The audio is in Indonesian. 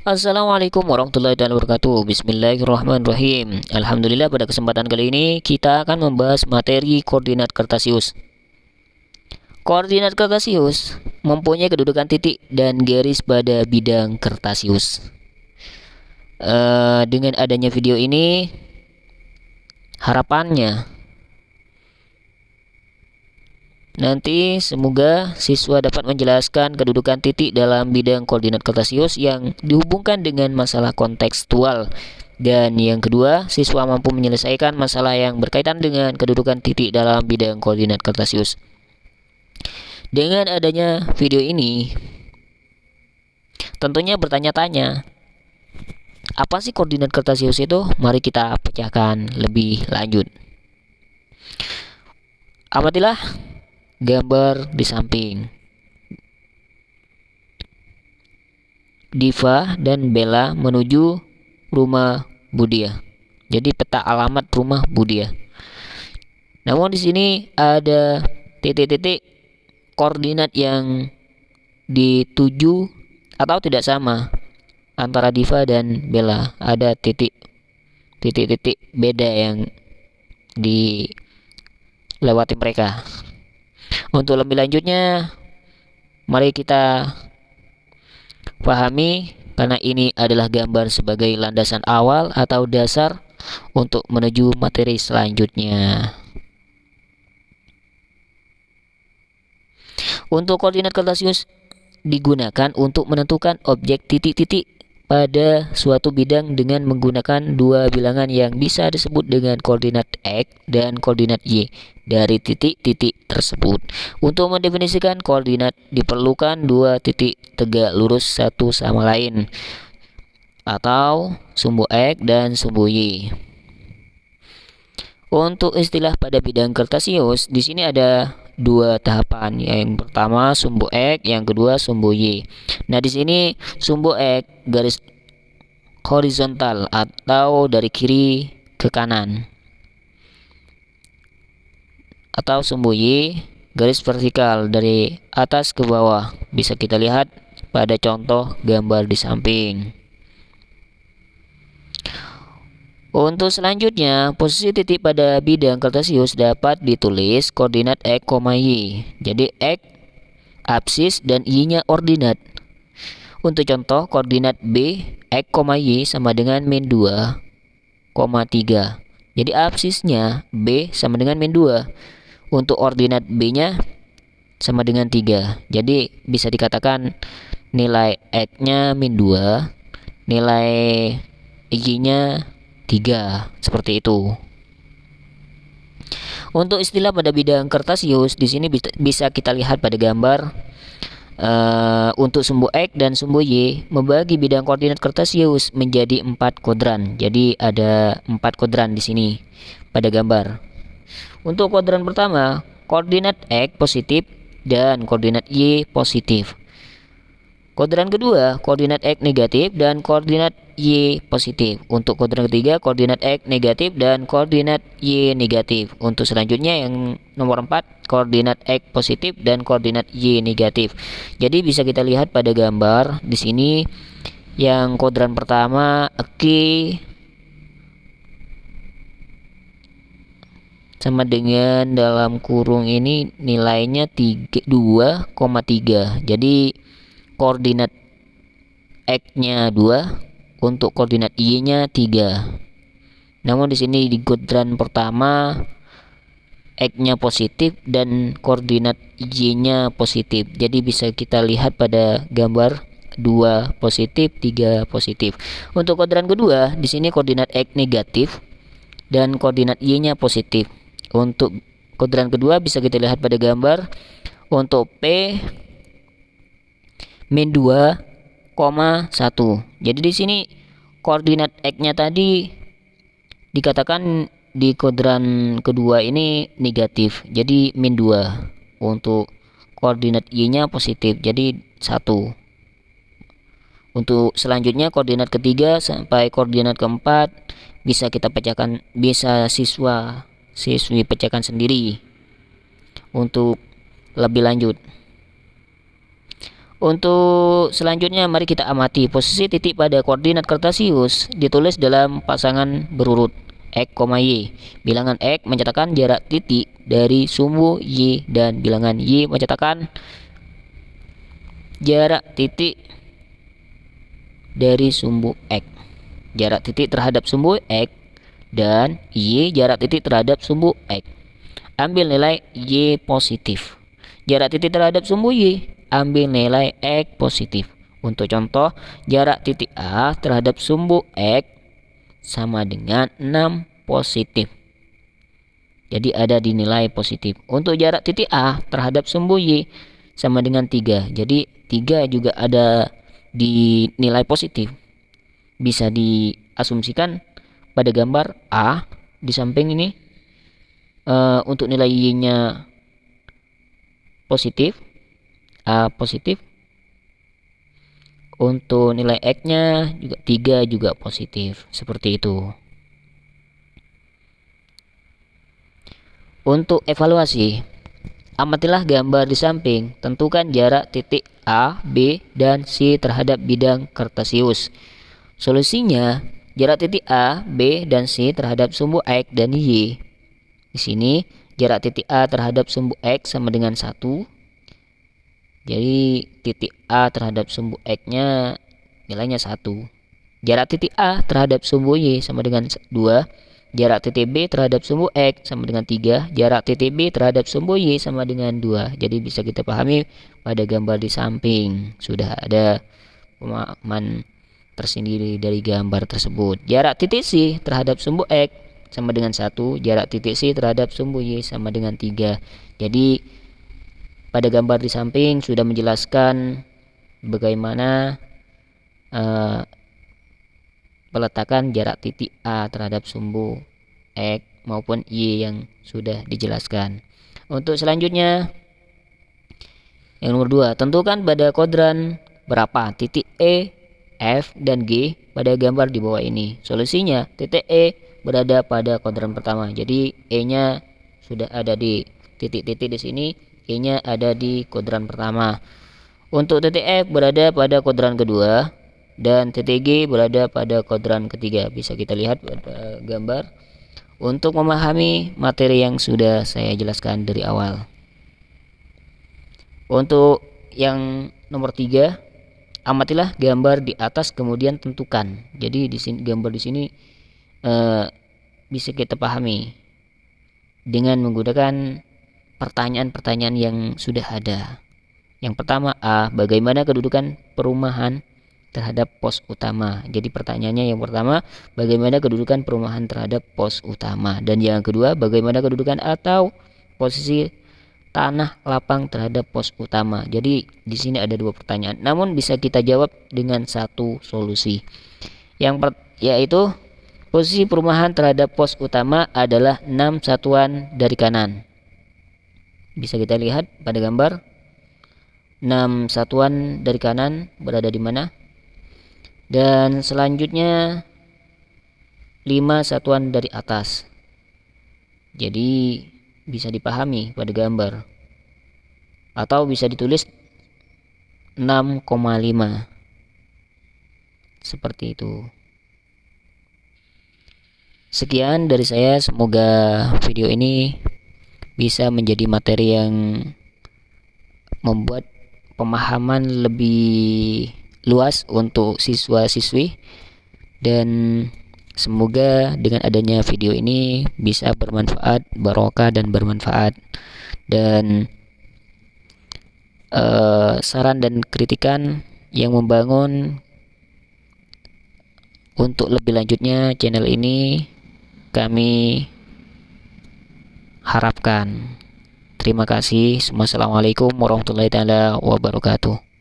Assalamualaikum warahmatullahi wabarakatuh. Bismillahirrahmanirrahim. Alhamdulillah, pada kesempatan kali ini kita akan membahas materi koordinat Kartesius. Koordinat Kartesius mempunyai kedudukan titik dan garis pada bidang Kartesius. Dengan adanya video ini, harapannya nanti semoga siswa dapat menjelaskan kedudukan titik dalam bidang koordinat Kartesius yang dihubungkan dengan masalah kontekstual. Dan yang kedua, siswa mampu menyelesaikan masalah yang berkaitan dengan kedudukan titik dalam bidang koordinat Kartesius. Dengan adanya video ini, tentunya bertanya-tanya, apa sih koordinat Kartesius itu? Mari kita pecahkan lebih lanjut. Amatilah gambar di samping. Diva dan Bella menuju rumah Budia. Jadi peta alamat rumah Budia. Namun di sini ada titik-titik koordinat yang dituju atau tidak sama antara Diva dan Bella. Ada titik-titik beda yang dilewati mereka. Untuk lebih lanjutnya, mari kita pahami karena ini adalah gambar sebagai landasan awal atau dasar untuk menuju materi selanjutnya. Untuk koordinat Kartesius digunakan untuk menentukan objek titik-titik pada suatu bidang dengan menggunakan dua bilangan yang bisa disebut dengan koordinat X dan koordinat Y dari titik-titik tersebut. Untuk mendefinisikan koordinat diperlukan dua titik tegak lurus satu sama lain atau sumbu X dan sumbu Y. Untuk istilah pada bidang Kartesius, di sini ada dua tahapan. Yang pertama sumbu X, yang kedua sumbu Y. Nah, di sini sumbu X garis horizontal atau dari kiri ke kanan. Atau sumbu Y garis vertikal dari atas ke bawah. Bisa kita lihat pada contoh gambar di samping. Untuk selanjutnya, posisi titik pada bidang Kartesius dapat ditulis koordinat X, Y. Jadi X absis dan Y-nya ordinat. Untuk contoh, koordinat B, X, Y sama dengan min 2, 3. Jadi absisnya B sama dengan min 2. Untuk ordinat B-nya sama dengan 3. Jadi bisa dikatakan nilai X-nya min 2, nilai Y-nya 3, seperti itu. Untuk istilah pada bidang Kartesius di sini bisa kita lihat pada gambar. Untuk sumbu X dan sumbu Y membagi bidang koordinat Kartesius menjadi 4 kuadran. Jadi ada 4 kuadran di sini pada gambar. Untuk kuadran pertama, koordinat X positif dan koordinat Y positif. Kuadran kedua, koordinat X negatif dan koordinat Y positif. Untuk kuadran ketiga, koordinat X negatif dan koordinat Y negatif. Untuk selanjutnya yang nomor 4, koordinat X positif dan koordinat Y negatif. Jadi bisa kita lihat pada gambar di sini yang kuadran pertama Q sama dengan dalam kurung ini nilainya 2,3. Jadi koordinat X-nya 2, untuk koordinat Y-nya 3. Namun di sini di kuadran pertama X-nya positif dan koordinat Y-nya positif. Jadi bisa kita lihat pada gambar 2 positif, 3 positif. Untuk kuadran kedua, di sini koordinat X negatif dan koordinat Y-nya positif. Untuk kuadran kedua bisa kita lihat pada gambar untuk P min 2,1. Jadi di sini koordinat X-nya tadi dikatakan di kuadran kedua ini negatif. Jadi min 2. Untuk koordinat Y-nya positif. Jadi 1. Untuk selanjutnya koordinat ketiga sampai koordinat keempat bisa kita pecahkan, bisa siswi pecahkan sendiri untuk lebih lanjut. Untuk selanjutnya mari kita amati posisi titik pada koordinat Kartesius ditulis dalam pasangan berurut X, Y. Bilangan X mencatatkan jarak titik dari sumbu Y dan bilangan Y mencatatkan jarak titik dari sumbu X. Jarak titik terhadap sumbu X dan Y jarak titik terhadap sumbu X. Ambil nilai Y positif. Jarak titik terhadap sumbu Y, ambil nilai X positif. Untuk contoh, jarak titik A terhadap sumbu X sama dengan 6 positif. Jadi ada di nilai positif. Untuk jarak titik A terhadap sumbu Y sama dengan 3. Jadi 3 juga ada di nilai positif. Bisa diasumsikan pada gambar A di samping ini untuk nilai Y-nya positif, A positif. Untuk nilai X-nya juga 3 juga positif, seperti itu. Untuk evaluasi, amatilah gambar di samping, tentukan jarak titik A, B, dan C terhadap bidang Kartesius. Solusinya, jarak titik A, B, dan C terhadap sumbu X dan Y. Di sini, jarak titik A terhadap sumbu X sama dengan 1. Jadi, titik A terhadap sumbu X-nya nilainya 1. Jarak titik A terhadap sumbu Y sama dengan 2. Jarak titik B terhadap sumbu X sama dengan 3. Jarak titik B terhadap sumbu Y sama dengan 2. Jadi bisa kita pahami pada gambar di samping. Sudah ada pemahaman tersendiri dari gambar tersebut. Jarak titik C terhadap sumbu X sama dengan 1. Jarak titik C terhadap sumbu Y sama dengan 3. Jadi pada gambar di samping sudah menjelaskan bagaimana peletakan jarak titik A terhadap sumbu X maupun Y yang sudah dijelaskan. Untuk selanjutnya, yang nomor 2, tentukan pada kuadran berapa titik E, F, dan G pada gambar di bawah ini. Solusinya, titik E berada pada kuadran pertama. Jadi E-nya sudah ada di titik-titik di sini, E-nya ada di kuadran pertama. Untuk titik F berada pada kuadran kedua dan titik G berada pada kuadran ketiga. Bisa kita lihat pada gambar untuk memahami materi yang sudah saya jelaskan dari awal. Untuk yang nomor 3, amatilah gambar di atas kemudian tentukan. Jadi di sini gambar di sini bisa kita pahami dengan menggunakan pertanyaan-pertanyaan yang sudah ada. Yang pertama A, bagaimana kedudukan perumahan terhadap pos utama. Jadi pertanyaannya yang pertama, bagaimana kedudukan perumahan terhadap pos utama, dan yang kedua, bagaimana kedudukan atau posisi tanah lapang terhadap pos utama. Jadi di sini ada 2 pertanyaan, namun bisa kita jawab dengan satu solusi. Yaitu posisi perumahan terhadap pos utama adalah 6 satuan dari kanan. Bisa kita lihat pada gambar 6 satuan dari kanan berada di mana? Dan selanjutnya 5 satuan dari atas. Jadi bisa dipahami pada gambar, atau bisa ditulis 6,5 seperti itu. Sekian dari saya, semoga video ini bisa menjadi materi yang membuat pemahaman lebih luas untuk siswa-siswi, dan semoga dengan adanya video ini bisa bermanfaat, barokah dan bermanfaat. Dan saran dan kritikan yang membangun untuk lebih lanjutnya channel ini kami harapkan. Terima kasih. Wassalamualaikum warahmatullahi wabarakatuh.